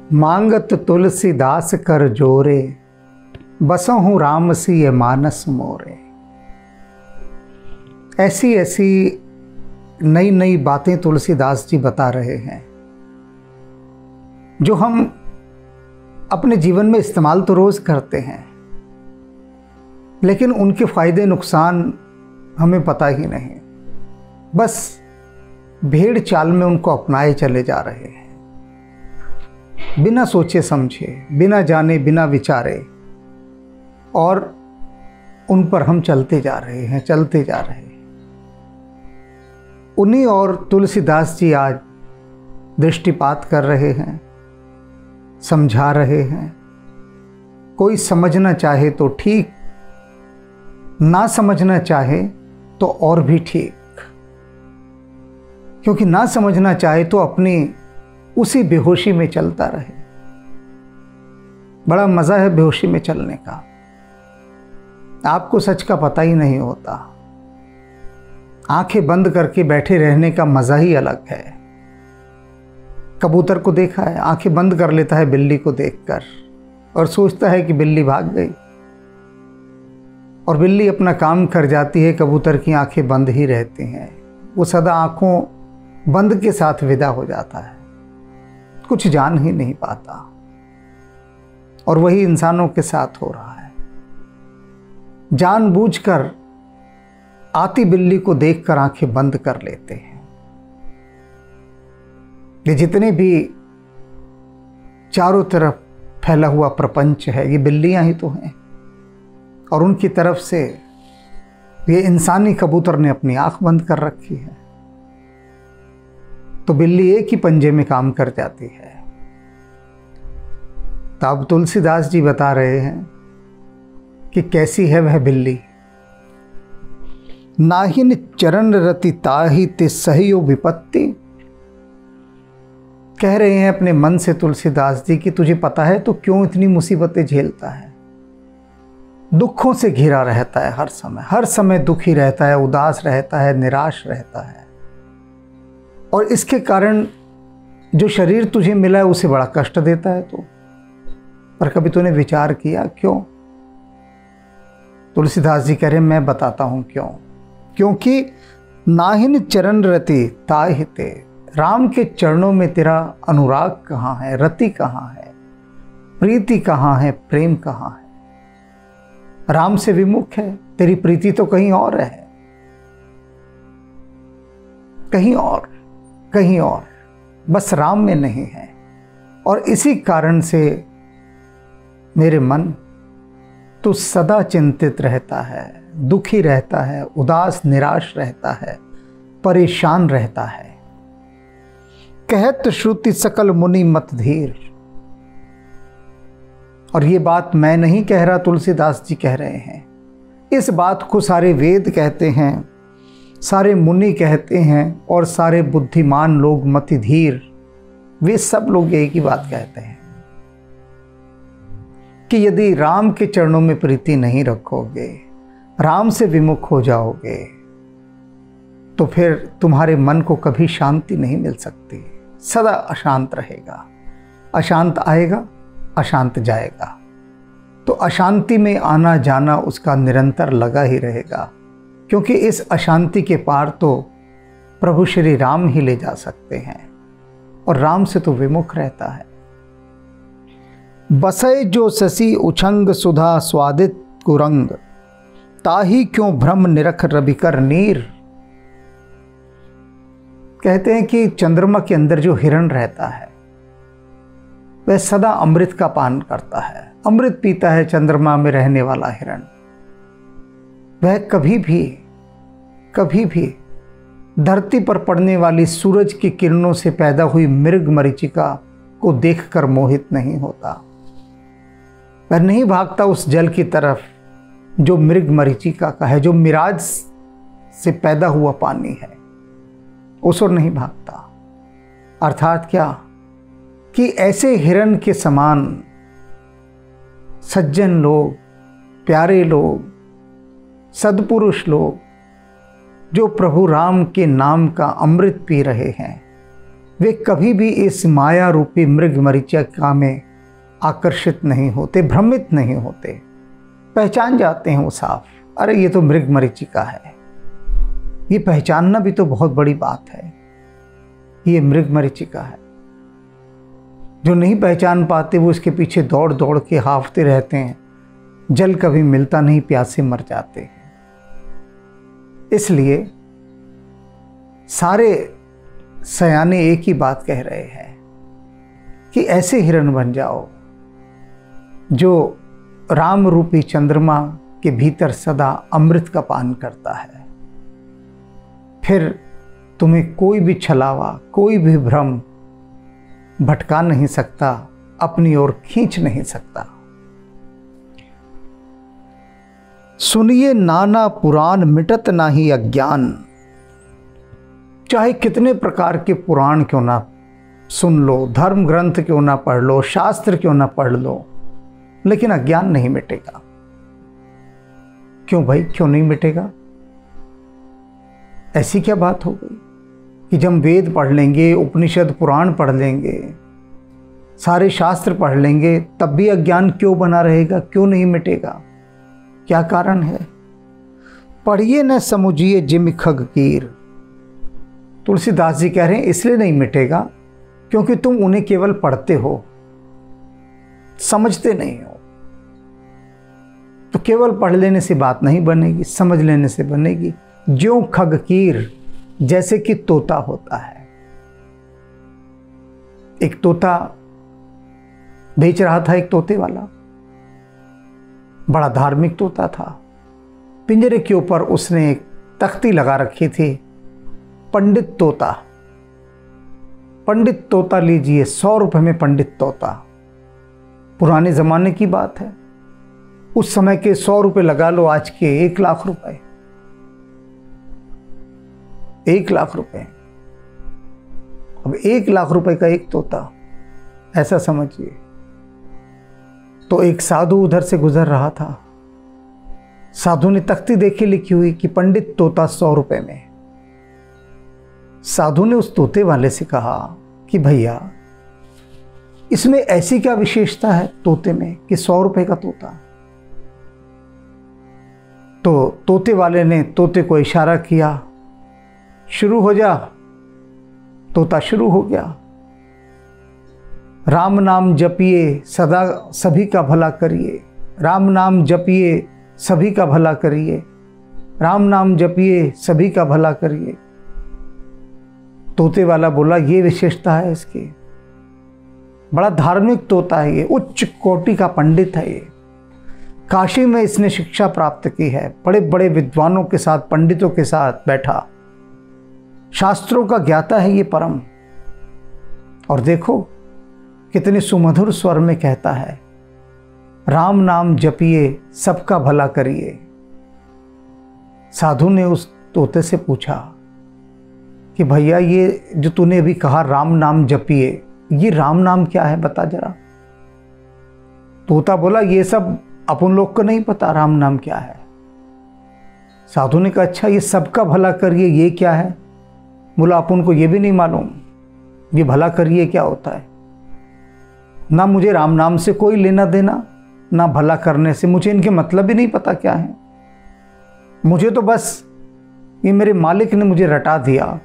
मांगत तुलसीदास कर जोरे, बसहु राम सिय मानस मोरे। ऐसी ऐसी नई नई बातें तुलसीदास जी बता रहे हैं जो हम अपने जीवन में इस्तेमाल तो रोज करते हैं, लेकिन उनके फायदे नुकसान हमें पता ही नहीं। बस भेड़ चाल में उनको अपनाए चले जा रहे हैं, बिना सोचे समझे, बिना जाने बिना विचारे, और उन पर हम चलते जा रहे हैं, चलते जा रहे हैं। उन्हीं और तुलसीदास जी आज दृष्टिपात कर रहे हैं, समझा रहे हैं। कोई समझना चाहे तो ठीक, ना समझना चाहे तो और भी ठीक, क्योंकि ना समझना चाहे तो अपनी उसी बेहोशी में चलता रहे। बड़ा मजा है बेहोशी में चलने का, आपको सच का पता ही नहीं होता। आंखें बंद करके बैठे रहने का मजा ही अलग है। कबूतर को देखा है, आंखें बंद कर लेता है बिल्ली को देखकर और सोचता है कि बिल्ली भाग गई, और बिल्ली अपना काम कर जाती है, कबूतर की आंखें बंद ही रहती हैं। वो सदा आंखों बंद के साथ विदा हो जाता है, कुछ जान ही नहीं पाता। और वही इंसानों के साथ हो रहा है। जानबूझकर आती बिल्ली को देखकर आंखें बंद कर लेते हैं। ये जितने भी चारों तरफ फैला हुआ प्रपंच है, ये बिल्लियां ही तो हैं, और उनकी तरफ से ये इंसानी कबूतर ने अपनी आंख बंद कर रखी है। तो बिल्ली एक ही पंजे में काम कर जाती है। तो अब तुलसीदास जी बता रहे हैं कि कैसी है वह बिल्ली। नाहिन चरण रति ताहि ते सहियो विपत्ति। कह रहे हैं अपने मन से तुलसीदास जी कि तुझे पता है तो क्यों इतनी मुसीबतें झेलता है। दुखों से घिरा रहता है, हर समय दुखी रहता है, उदास रहता है, निराश रहता है, और इसके कारण जो शरीर तुझे मिला है उसे बड़ा कष्ट देता है। तो पर कभी तूने विचार किया क्यों? तुलसीदास जी कह रहे मैं बताता हूं क्यों। क्योंकि नाहिन चरण रति ताहि ते, राम के चरणों में तेरा अनुराग कहाँ है, रति कहाँ है, प्रीति कहाँ है, प्रेम कहाँ है। राम से विमुख है, तेरी प्रीति तो कहीं और है, कहीं और, कहीं और, बस राम में नहीं है। और इसी कारण से मेरे मन तू सदा चिंतित रहता है, दुखी रहता है, उदास निराश रहता है, परेशान रहता है। कहत श्रुति सकल मुनि मत धीर। और ये बात मैं नहीं कह रहा, तुलसीदास जी कह रहे हैं। इस बात को सारे वेद कहते हैं, सारे मुनि कहते हैं, और सारे बुद्धिमान लोग मति धीर, वे सब लोग एक ही बात कहते हैं कि यदि राम के चरणों में प्रीति नहीं रखोगे, राम से विमुख हो जाओगे, तो फिर तुम्हारे मन को कभी शांति नहीं मिल सकती। सदा अशांत रहेगा, अशांत आएगा, अशांत जाएगा। तो अशांति में आना जाना उसका निरंतर लगा ही रहेगा, क्योंकि इस अशांति के पार तो प्रभु श्री राम ही ले जा सकते हैं, और राम से तो विमुख रहता है। बसय जो शशि उछंग सुधा स्वादित कुरंग, ताही क्यों भ्रम निरख रबिकर नीर। कहते हैं कि चंद्रमा के अंदर जो हिरण रहता है वह सदा अमृत का पान करता है, अमृत पीता है। चंद्रमा में रहने वाला हिरण वह कभी भी धरती पर पड़ने वाली सूरज की किरणों से पैदा हुई मृग मरीचिका को देखकर मोहित नहीं होता। वह नहीं भागता उस जल की तरफ जो मृग मरीचिका का है, जो मिराज से पैदा हुआ पानी है, उस ओर नहीं भागता। अर्थात क्या कि ऐसे हिरण के समान सज्जन लोग, प्यारे लोग, सद्पुरुष लोग जो प्रभु राम के नाम का अमृत पी रहे हैं, वे कभी भी इस माया रूपी मृग मरीचिका में आकर्षित नहीं होते, भ्रमित नहीं होते। पहचान जाते हैं वो साफ, अरे ये तो मृग मरीचिका है। ये पहचानना भी तो बहुत बड़ी बात है, ये मृग मरीचिका है। जो नहीं पहचान पाते वो इसके पीछे दौड़ दौड़ के हाफते रहते हैं, जल कभी मिलता नहीं, प्यासे मर जाते हैं। इसलिए सारे सयाने एक ही बात कह रहे हैं कि ऐसे हिरण बन जाओ जो राम रूपी चंद्रमा के भीतर सदा अमृत का पान करता है। फिर तुम्हें कोई भी छलावा, कोई भी भ्रम भटका नहीं सकता, अपनी ओर खींच नहीं सकता। सुनिए नाना पुराण मिटत नाही अज्ञान। चाहे कितने प्रकार के पुराण क्यों ना सुन लो, धर्म ग्रंथ क्यों ना पढ़ लो, शास्त्र क्यों ना पढ़ लो, लेकिन अज्ञान नहीं मिटेगा। क्यों भाई, क्यों नहीं मिटेगा? ऐसी क्या बात हो गई कि जब वेद पढ़ लेंगे, उपनिषद पुराण पढ़ लेंगे, सारे शास्त्र पढ़ लेंगे, तब भी अज्ञान क्यों बना रहेगा, क्यों नहीं मिटेगा? क्या कारण है? पढ़िए न समुझिए जिम खगकीर। तुलसीदास जी कह रहे हैं इसलिए नहीं मिटेगा क्योंकि तुम उन्हें केवल पढ़ते हो, समझते नहीं हो। तो केवल पढ़ लेने से बात नहीं बनेगी, समझ लेने से बनेगी। ज्यों खगकीर, जैसे कि तोता होता है। एक तोता बेच रहा था, एक तोते वाला, बड़ा धार्मिक तोता था। पिंजरे के ऊपर उसने एक तख्ती लगा रखी थी, पंडित तोता। पंडित तोता लीजिए, 100 रुपए में पंडित तोता। पुराने जमाने की बात है, उस समय के 100 रुपए लगा लो, आज के 1 लाख रुपए। 1 लाख रुपए। अब 1 लाख रुपए का एक तोता, ऐसा समझिए। तो एक साधु उधर से गुजर रहा था। साधु ने तख्ती देखी, लिखी हुई कि पंडित तोता 100 रुपए में। साधु ने उस तोते वाले से कहा कि भैया, इसमें ऐसी क्या विशेषता है तोते में कि 100 रुपए का तोता? तो तोते वाले ने तोते को इशारा किया, शुरू हो जा। तोता शुरू हो गया। राम नाम जपिए सदा सभी का भला करिए, राम नाम जपिए सभी का भला करिए, राम नाम जपिए सभी का भला करिए। तोते वाला बोला ये विशेषता है इसकी, बड़ा धार्मिक तोता है ये, उच्च कोटि का पंडित है ये, काशी में इसने शिक्षा प्राप्त की है, बड़े बड़े विद्वानों के साथ, पंडितों के साथ बैठा, शास्त्रों का ज्ञाता है ये परम। और देखो कितने सुमधुर स्वर में कहता है, राम नाम जपिए सबका भला करिए। साधु ने उस तोते से पूछा कि भैया ये जो तूने अभी कहा राम नाम जपिए, ये राम नाम क्या है बता जरा। तोता बोला ये सब अपन लोग को नहीं पता राम नाम क्या है। साधु ने कहा अच्छा ये सबका भला करिए ये क्या है? बोला अपन को ये भी नहीं मालूम, ये भला करिए क्या होता है। ना मुझे राम नाम से कोई लेना देना, ना भला करने से, मुझे इनके मतलब ही नहीं पता क्या है। मुझे तो बस ये मेरे मालिक ने मुझे रटा दिया।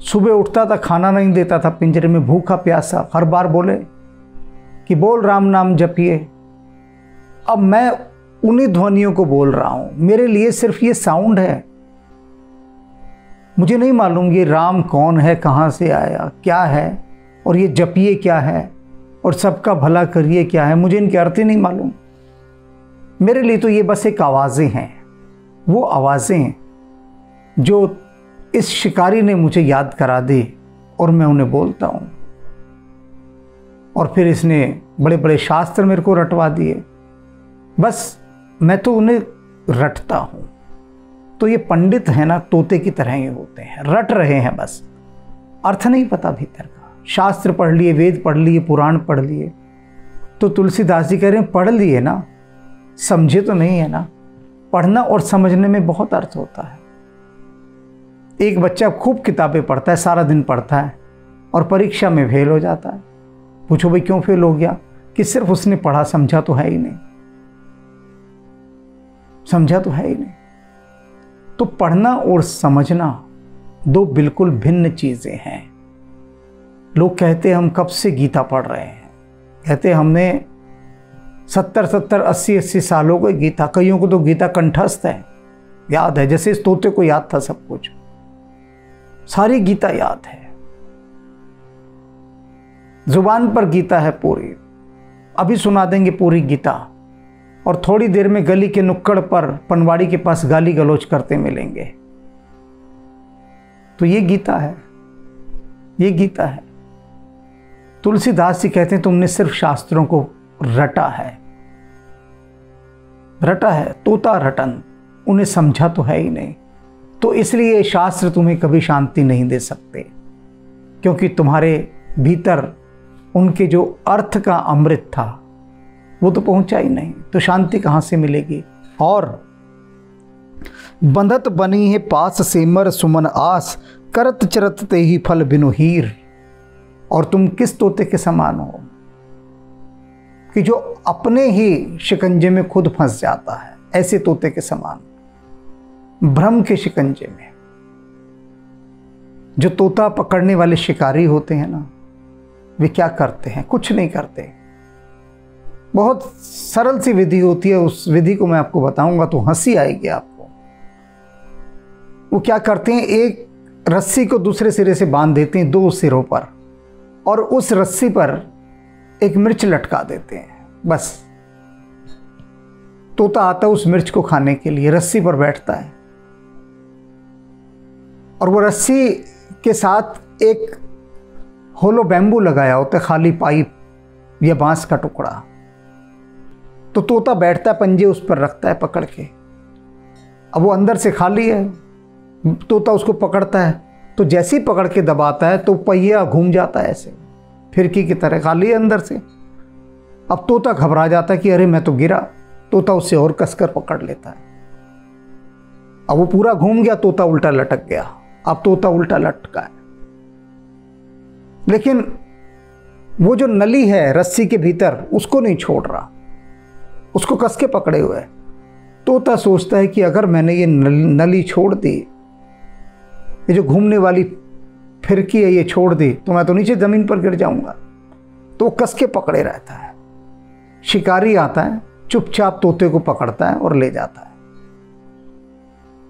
सुबह उठता था, खाना नहीं देता था, पिंजरे में भूखा प्यासा, हर बार बोले कि बोल राम नाम जपिए। अब मैं उन्हीं ध्वनियों को बोल रहा हूं, मेरे लिए सिर्फ ये साउंड है। मुझे नहीं मालूम ये राम कौन है, कहां से आया, क्या है, और ये जपिए क्या है, और सबका भला करिए क्या है, मुझे इनके अर्थ ही नहीं मालूम। मेरे लिए तो ये बस एक आवाज़ें हैं, वो आवाज़ें जो इस शिकारी ने मुझे याद करा दी और मैं उन्हें बोलता हूँ। और फिर इसने बड़े बड़े शास्त्र मेरे को रटवा दिए, बस मैं तो उन्हें रटता हूँ। तो ये पंडित है ना, तोते की तरह ही होते हैं, रट रहे हैं, बस अर्थ नहीं पता भीतर का। शास्त्र पढ़ लिए, वेद पढ़ लिए, पुराण पढ़ लिए, तो तुलसीदास जी कह रहे हैं पढ़ लिए ना, समझे तो नहीं है ना। पढ़ना और समझने में बहुत अर्थ होता है। एक बच्चा खूब किताबें पढ़ता है, सारा दिन पढ़ता है और परीक्षा में फेल हो जाता है। पूछो भाई क्यों फेल हो गया? कि सिर्फ उसने पढ़ा, समझा तो है ही नहीं, समझा तो है ही नहीं। तो पढ़ना और समझना दो बिल्कुल भिन्न चीजें हैं। लोग कहते हैं हम कब से गीता पढ़ रहे हैं, कहते हैं हमने 70 80 साल हो गए गीता। कईयों को तो गीता कंठस्थ है, याद है, जैसे इस तोते को याद था सब कुछ, सारी गीता याद है, जुबान पर गीता है पूरी। अभी सुना देंगे पूरी गीता और थोड़ी देर में गली के नुक्कड़ पर पनवाड़ी के पास गाली गलौज करते मिलेंगे। तो ये गीता है, ये गीता है। तुलसीदास जी कहते हैं तुमने सिर्फ शास्त्रों को रटा है, रटा है, तोता रटन, उन्हें समझा तो है ही नहीं। तो इसलिए शास्त्र तुम्हें कभी शांति नहीं दे सकते, क्योंकि तुम्हारे भीतर उनके जो अर्थ का अमृत था वो तो पहुंचा ही नहीं, तो शांति कहां से मिलेगी। और बंधत बनी है पास सेमर सुमन आस, करत चरत ते ही फल बिनु हीर। और तुम किस तोते के समान हो कि जो अपने ही शिकंजे में खुद फंस जाता है, ऐसे तोते के समान, भ्रम के शिकंजे में। जो तोता पकड़ने वाले शिकारी होते हैं ना, वे क्या करते हैं? कुछ नहीं करते। बहुत सरल सी विधि होती है, उस विधि को मैं आपको बताऊंगा तो हंसी आएगी आपको। वो क्या करते हैं, एक रस्सी को दूसरे सिरे से बांध देते हैं 2 सिरों पर, और उस रस्सी पर एक मिर्च लटका देते हैं। बस तोता आता है उस मिर्च को खाने के लिए, रस्सी पर बैठता है और वो रस्सी के साथ एक होलो बैम्बू लगाया होता है, खाली पाइप या बांस का टुकड़ा। तो तोता बैठता है, पंजे उस पर रखता है पकड़ के। अब वो अंदर से खाली है, तोता उसको पकड़ता है, तो जैसे ही पकड़ के दबाता है तो पहिया घूम जाता है ऐसे, फिरकी की तरह, खाली है अंदर से। अब तोता घबरा जाता है कि अरे मैं तो गिरा। तोता उससे और कसकर पकड़ लेता है। अब वो पूरा घूम गया, तोता उल्टा लटक गया। अब तोता उल्टा लटका है, लेकिन वो जो नली है रस्सी के भीतर उसको नहीं छोड़ रहा, उसको कस के पकड़े हुए है। तोता सोचता है कि अगर मैंने ये नली छोड़ दी, ये जो घूमने वाली फिरकी है ये छोड़ दी, तो मैं तो नीचे जमीन पर गिर जाऊंगा। तो वो कस के पकड़े रहता है। शिकारी आता है, चुपचाप तोते को पकड़ता है और ले जाता है।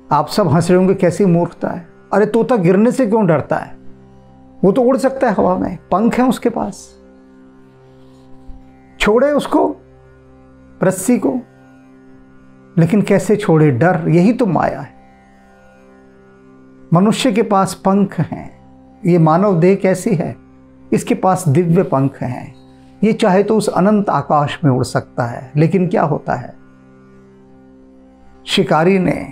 आप सब हंस रहे होंगे कैसी मूर्खता है। अरे तोता गिरने से क्यों डरता है? वो तो उड़ सकता है हवा में, पंख है उसके पास, छोड़े उसको, रस्सी को। लेकिन कैसे छोड़े? डर, यही तो माया है। मनुष्य के पास पंख हैं, ये मानव देह कैसी है, इसके पास दिव्य पंख हैं। ये चाहे तो उस अनंत आकाश में उड़ सकता है। लेकिन क्या होता है, शिकारी ने,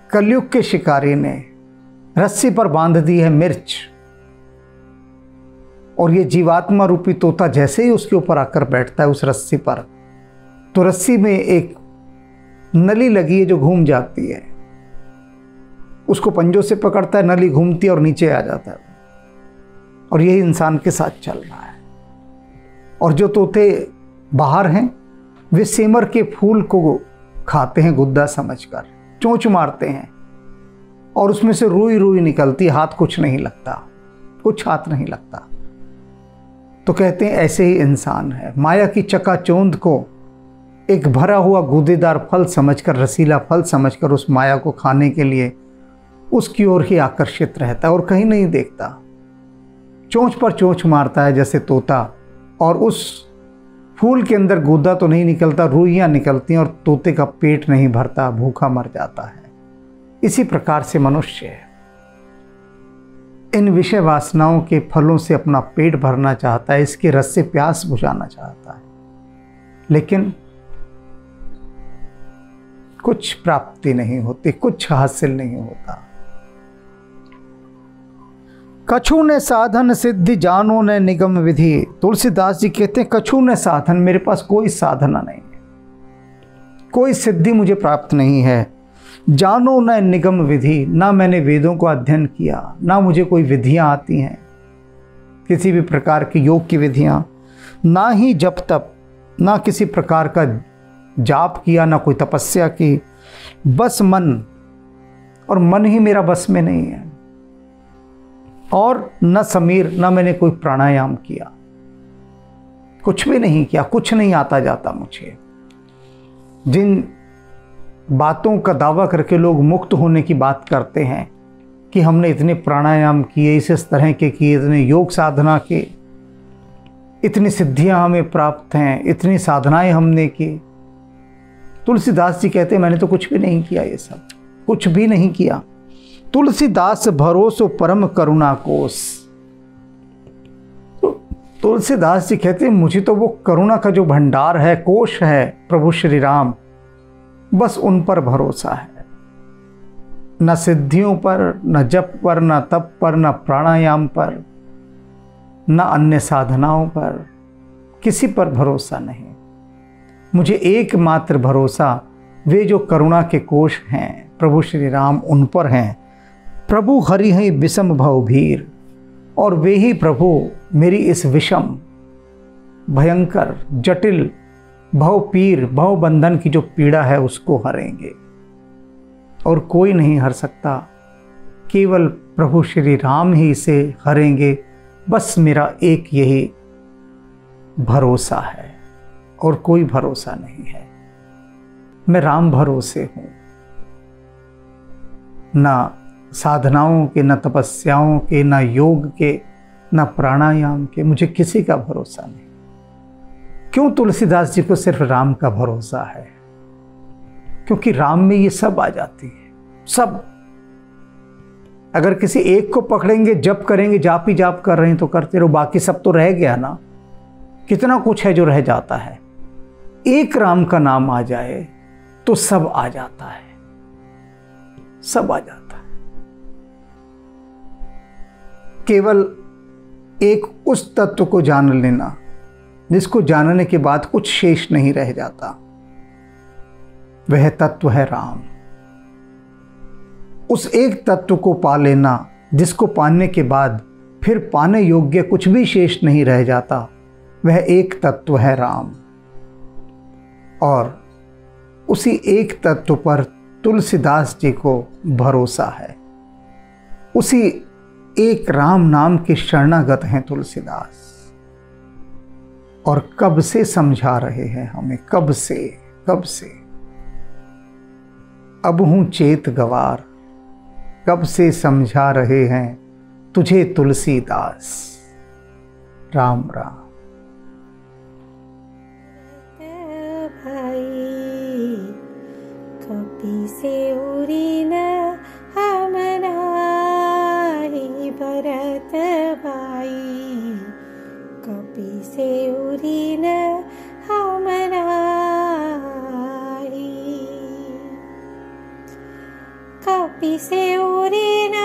कलयुग के शिकारी ने रस्सी पर बांध दी है मिर्च, और ये जीवात्मा रूपी तोता जैसे ही उसके ऊपर आकर बैठता है उस रस्सी पर, तो रस्सी में एक नली लगी है जो घूम जाती है। उसको पंजों से पकड़ता है, नली घूमती है और नीचे आ जाता है। और यही इंसान के साथ चल रहा है। और जो तोते बाहर हैं वे सेमर के फूल को खाते हैं गुद्दा समझकर, चोंच मारते हैं और उसमें से रुई रुई निकलती, हाथ कुछ नहीं लगता, कुछ हाथ नहीं लगता। तो कहते हैं ऐसे ही इंसान है, माया की चकाचौंध को एक भरा हुआ गूदेदार फल समझकर, रसीला फल समझकर उस माया को खाने के लिए उसकी ओर ही आकर्षित रहता है और कहीं नहीं देखता। चोंच पर चोंच मारता है जैसे तोता, और उस फूल के अंदर गूदा तो नहीं निकलता, रुइयां निकलती हैं और तोते का पेट नहीं भरता, भूखा मर जाता है। इसी प्रकार से मनुष्य इन विषय वासनाओं के फलों से अपना पेट भरना चाहता है, इसके रस से प्यास बुझाना चाहता है, लेकिन कुछ प्राप्ति नहीं होती, कुछ हासिल नहीं होता। कछु ने साधन सिद्धि जानो ने निगम विधि। तुलसीदास जी कहते हैं कछु ने साधन, मेरे पास कोई साधना नहीं है, कोई सिद्धि मुझे प्राप्त नहीं है। जानो न निगम विधि, ना मैंने वेदों को अध्ययन किया, ना मुझे कोई विधियां आती हैं, किसी भी प्रकार की योग की विधियां, ना ही जप तप, ना किसी प्रकार का जाप किया, ना कोई तपस्या की। बस मन, और मन ही मेरा बस में नहीं है। और न समीर, ना मैंने कोई प्राणायाम किया, कुछ भी नहीं किया, कुछ नहीं आता जाता मुझे। जिन बातों का दावा करके लोग मुक्त होने की बात करते हैं कि हमने इतने प्राणायाम किए, इस तरह के किए, इतने योग साधना के, इतनी सिद्धियां हमें प्राप्त हैं, इतनी साधनाएं हमने की। तुलसीदास जी कहते हैं मैंने तो कुछ भी नहीं किया, ये सब कुछ भी नहीं किया। तुलसीदास भरोसो परम करुणा कोस। तो तुलसीदास जी कहते हैं मुझे तो वो करुणा का जो भंडार है, कोश है प्रभु श्री राम, बस उन पर भरोसा है। न सिद्धियों पर, न जप पर, न तप पर, न प्राणायाम पर, न अन्य साधनाओं पर, किसी पर भरोसा नहीं। मुझे एकमात्र भरोसा वे जो करुणा के कोश हैं प्रभु श्री राम, उन पर हैं। प्रभु हरि हैं विषम भवभीर, और वे ही प्रभु मेरी इस विषम भयंकर जटिल भवपीर भवबंधन की जो पीड़ा है उसको हरेंगे। और कोई नहीं हर सकता, केवल प्रभु श्री राम ही इसे हरेंगे। बस मेरा एक यही भरोसा है और कोई भरोसा नहीं है। मैं राम भरोसे हूं, ना साधनाओं के, न तपस्याओं के, न योग के, न प्राणायाम के, मुझे किसी का भरोसा नहीं। क्यों तुलसीदास जी को सिर्फ राम का भरोसा है? क्योंकि राम में ये सब आ जाती है, सब। अगर किसी एक को पकड़ेंगे, जप करेंगे, जाप ही जाप कर रहे हैं तो करते रहो, बाकी सब तो रह गया ना। कितना कुछ है जो रह जाता है। एक राम का नाम आ जाए तो सब आ जाता है, सब आ जाता है। केवल एक उस तत्व को जान लेना जिसको जानने के बाद कुछ शेष नहीं रह जाता, वह तत्व है राम। उस एक तत्व को पा लेना जिसको पाने के बाद फिर पाने योग्य कुछ भी शेष नहीं रह जाता, वह एक तत्व है राम। और उसी एक तत्व पर तुलसीदास जी को भरोसा है। उसी एक राम नाम के शरणागत हैं तुलसीदास। और कब से समझा रहे हैं हमें, कब से। अब हूं चेत गवार, कब से समझा रहे हैं तुझे तुलसीदास। राम राम। कपि से उरी न हम नाही भरत भाई, कपि से उरी न हम नाही, कपि से उरी न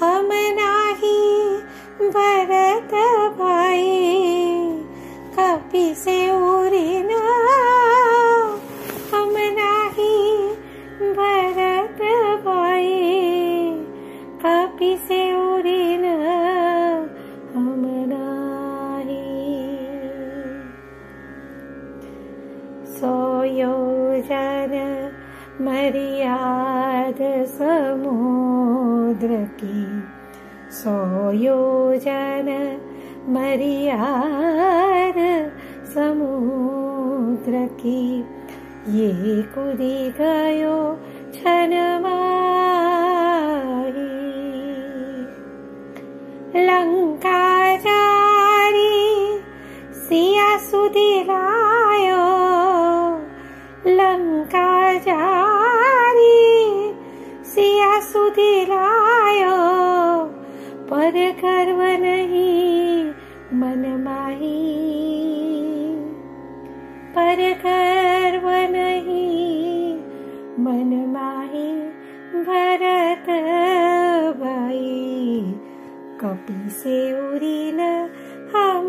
हम नाही भरत भाई, कपि से उरी न हम नाही भरत भाई, कपि से उरी न हम नाही। सो योजन मर्याद समुद्र की, सो योजन मर्याद समुद्र की, ये कूदी गयो क्षण माही। लंका जारी सिया सुधी लायो, लंका जारी सिया सुधी लायो, पर गर्व नहीं मन माही, पर गर्व नहीं मन माही भरत भाई, कपि से उरी न हम